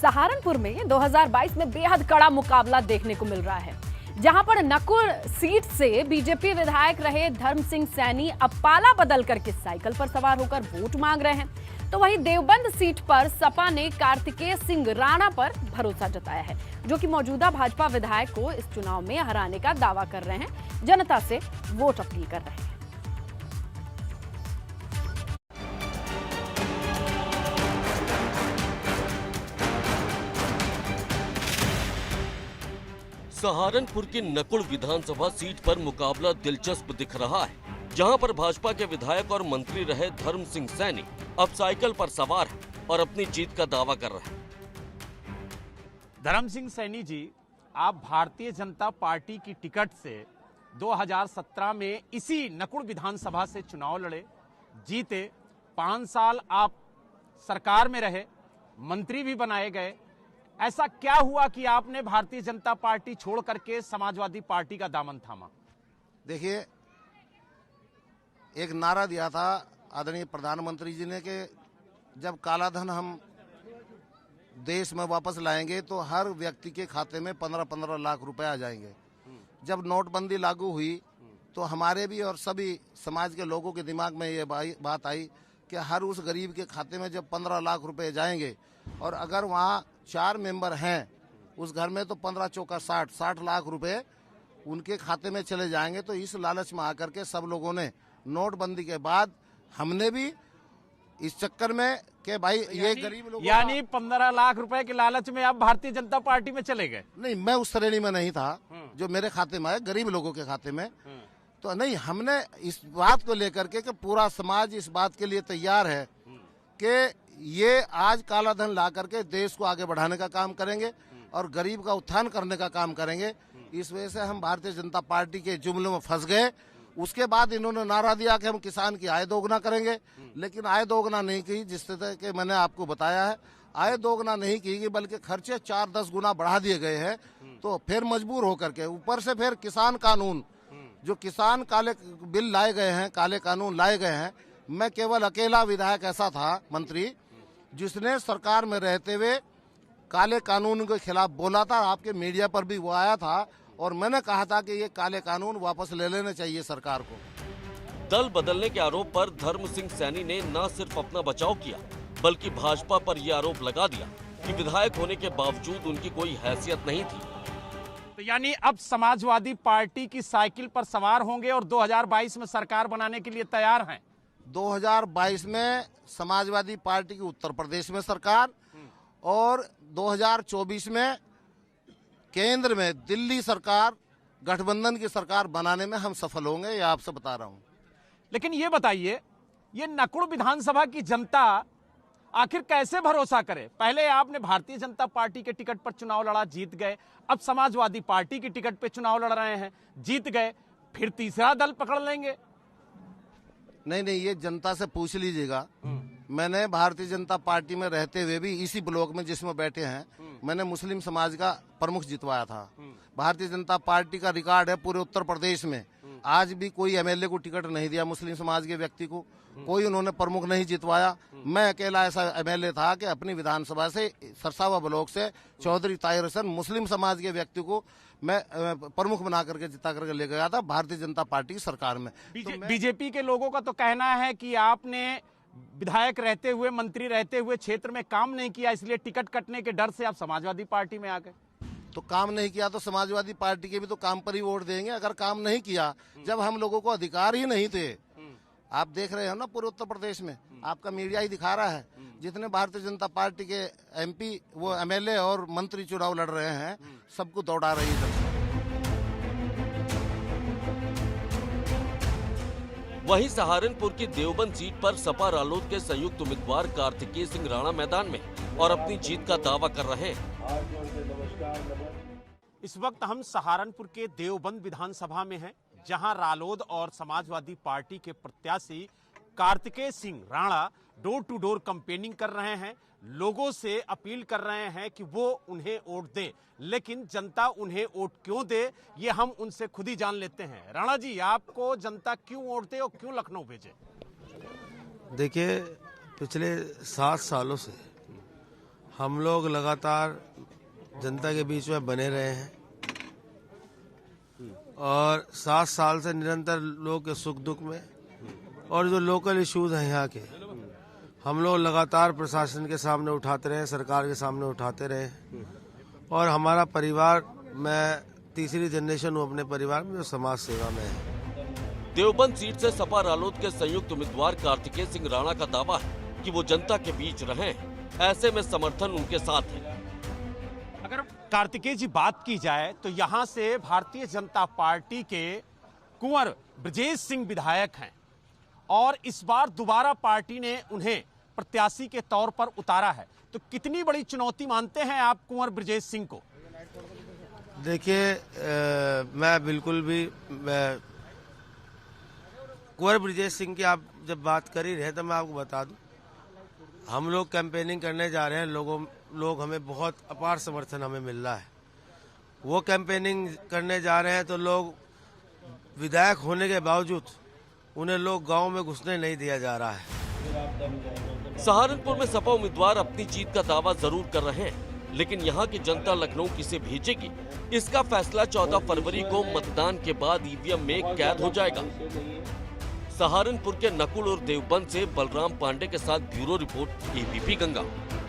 सहारनपुर में 2022 में बेहद कड़ा मुकाबला देखने को मिल रहा है, जहां पर नकुल सीट से बीजेपी विधायक रहे धर्म सिंह सैनी अब पाला बदल करके साइकिल पर सवार होकर वोट मांग रहे हैं। तो वहीं देवबंद सीट पर सपा ने कार्तिकेय सिंह राणा पर भरोसा जताया है, जो कि मौजूदा भाजपा विधायक को इस चुनाव में हराने का दावा कर रहे हैं, जनता से वोट अपील कर रहे हैं। सहारनपुर की नकुल विधानसभा सीट पर मुकाबला दिलचस्प दिख रहा है, जहां पर भाजपा के विधायक और मंत्री रहे धर्म सिंह सैनी अब साइकिल पर सवार हैं और अपनी जीत का दावा कर रहे हैं। धर्म सिंह सैनी जी, आप भारतीय जनता पार्टी की टिकट से 2017 में इसी नकुल विधानसभा से चुनाव लड़े, जीते। 5 साल आप सरकार में रहे, मंत्री भी बनाए गए। ऐसा क्या हुआ कि आपने भारतीय जनता पार्टी छोड़ करके समाजवादी पार्टी का दामन थामा? देखिए, एक नारा दिया था आदरणीय प्रधानमंत्री जी ने कि जब काला धन हम देश में वापस लाएंगे तो हर व्यक्ति के खाते में 15-15 लाख रुपए आ जाएंगे। जब नोटबंदी लागू हुई तो हमारे भी और सभी समाज के लोगों के दिमाग में ये बात आई कि हर उस गरीब के खाते में जब 15 लाख रुपए जाएंगे और अगर वहाँ 4 मेंबर हैं उस घर में तो 15 चौका 60 लाख रुपए उनके खाते में चले जाएंगे। तो इस लालच में आकर के सब लोगों ने नोटबंदी के बाद हमने भी इस चक्कर में कि भाई ये गरीब लोग, यानी 15 लाख रुपए के लालच में आप भारतीय जनता पार्टी में चले गए? नहीं, मैं उस श्रेणी में नहीं था जो मेरे खाते में आए, गरीब लोगों के खाते में तो नहीं। हमने इस बात को लेकर के कि पूरा समाज इस बात के लिए तैयार है कि ये आज काला धन ला करके देश को आगे बढ़ाने का काम करेंगे और गरीब का उत्थान करने का काम करेंगे। इस वजह से हम भारतीय जनता पार्टी के जुमले में फंस गए। उसके बाद इन्होंने नारा दिया कि हम किसान की आय दोगुना करेंगे, लेकिन आय दोगुना नहीं की, जिस तरह के मैंने आपको बताया है। आय दोगुना नहीं की बल्कि खर्चे 4-10 गुना बढ़ा दिए गए हैं। तो फिर मजबूर होकर के ऊपर से फिर किसान कानून, जो किसान काले बिल लाए गए हैं, काले कानून लाए गए हैं। मैं केवल अकेला विधायक ऐसा था मंत्री जिसने सरकार में रहते हुए काले कानून के खिलाफ बोला था। आपके मीडिया पर भी वो आया था और मैंने कहा था कि ये काले कानून वापस ले लेने चाहिए सरकार को। दल बदलने के आरोप पर धर्म सिंह सैनी ने न सिर्फ अपना बचाव किया बल्कि भाजपा पर यह आरोप लगा दिया कि विधायक होने के बावजूद उनकी कोई हैसियत नहीं थी। तो यानी अब समाजवादी पार्टी की साइकिल पर सवार होंगे और 2022 में सरकार बनाने के लिए तैयार हैं? 2022 में समाजवादी पार्टी की उत्तर प्रदेश में सरकार और 2024 में केंद्र में दिल्ली सरकार, गठबंधन की सरकार बनाने में हम सफल होंगे, ये आपसे बता रहा हूं। लेकिन ये बताइए, ये नकुल विधानसभा की जनता आखिर कैसे भरोसा करे? पहले आपने भारतीय जनता पार्टी के टिकट पर चुनाव लड़ा, जीत गए। अब समाजवादी पार्टी की टिकट पर चुनाव लड़ रहे हैं, जीत गए। फिर तीसरा दल पकड़ लेंगे? नहीं, ये जनता से पूछ लीजिएगा। मैंने भारतीय जनता पार्टी में रहते हुए भी इसी ब्लॉक में जिसमें बैठे हैं, मैंने मुस्लिम समाज का प्रमुख जितवाया था। भारतीय जनता पार्टी का रिकॉर्ड है पूरे उत्तर प्रदेश में, आज भी कोई एमएलए को टिकट नहीं दिया मुस्लिम समाज के व्यक्ति को, कोई उन्होंने प्रमुख नहीं जितवाया। मैं अकेला ऐसा एमएलए था कि अपनी विधानसभा से सरसावा ब्लॉक से चौधरी ताहिर हसन मुस्लिम समाज के व्यक्ति को मैं प्रमुख बना करके जिता करके ले गया था भारतीय जनता पार्टी की सरकार में। बीजेपी के लोगों का तो कहना है कि आपने विधायक रहते हुए, मंत्री रहते हुए क्षेत्र में काम नहीं किया, इसलिए टिकट कटने के डर से आप समाजवादी पार्टी में आ गए। तो काम नहीं किया तो समाजवादी पार्टी के भी तो काम पर ही वोट देंगे। अगर काम नहीं किया, जब हम लोगों को अधिकार ही नहीं थे, आप देख रहे हो ना पूरे उत्तर प्रदेश में, आपका मीडिया ही दिखा रहा है, जितने भारतीय जनता पार्टी के एमपी, वो एमएलए और मंत्री चुनाव लड़ रहे हैं, सबको दौड़ा रही है। वहीं सहारनपुर की देवबंद सीट पर सपा रालोद के संयुक्त उम्मीदवार कार्तिकेय सिंह राणा मैदान में और अपनी जीत का दावा कर रहे हैं। इस वक्त हम सहारनपुर के देवबंद विधानसभा में हैं, जहां रालोद और समाजवादी पार्टी के प्रत्याशी Kartikeya Singh Rana door to door campaigning कर रहे हैं, लोगों से अपील कर रहे हैं कि वो उन्हें वोट दे। लेकिन जनता उन्हें वोट क्यों दे, ये हम उनसे खुद ही जान लेते हैं। राणा जी, आपको जनता क्यों वोट दे और क्यों लखनऊ भेजे? देखिए, पिछले 7 सालों से हम लोग लगातार जनता के बीच में बने रहे हैं और 7 साल से निरंतर लोग के सुख दुख में और जो लोकल इश्यूज हैं यहाँ के हम लोग लगातार प्रशासन के सामने उठाते रहे, सरकार के सामने उठाते रहे। और हमारा परिवार, मैं तीसरी जनरेशन हूँ अपने परिवार में जो समाज सेवा में है। देवबंद सीट से सपा रालोद के संयुक्त उम्मीदवार कार्तिकेय सिंह राणा का दावा है कि वो जनता के बीच रहे हैं, ऐसे में समर्थन उनके साथ है। अगर कार्तिकेय जी बात की जाए तो यहाँ से भारतीय जनता पार्टी के कुंवर ब्रजेश सिंह विधायक हैं और इस बार दोबारा पार्टी ने उन्हें प्रत्याशी के तौर पर उतारा है, तो कितनी बड़ी चुनौती मानते हैं आप कुंवर ब्रजेश सिंह को? देखिए, मैं बिल्कुल भी कुंवर ब्रजेश सिंह की आप जब बात कर ही रहे तो मैं आपको बता दूं, हम लोग कैंपेनिंग करने जा रहे हैं, लोग हमें बहुत अपार समर्थन हमें मिल रहा है। वो कैंपेनिंग करने जा रहे हैं तो लोग विधायक होने के बावजूद उन्हें लोग गांव में घुसने नहीं दिया जा रहा है। सहारनपुर में सपा उम्मीदवार अपनी जीत का दावा जरूर कर रहे हैं, लेकिन यहाँ की जनता लखनऊ किसे भेजेगी, इसका फैसला 14 फरवरी को मतदान के बाद ईवीएम में कैद हो जाएगा। सहारनपुर के नकुल और देवबंद से बलराम पांडे के साथ ब्यूरो रिपोर्ट, एबीपी गंगा।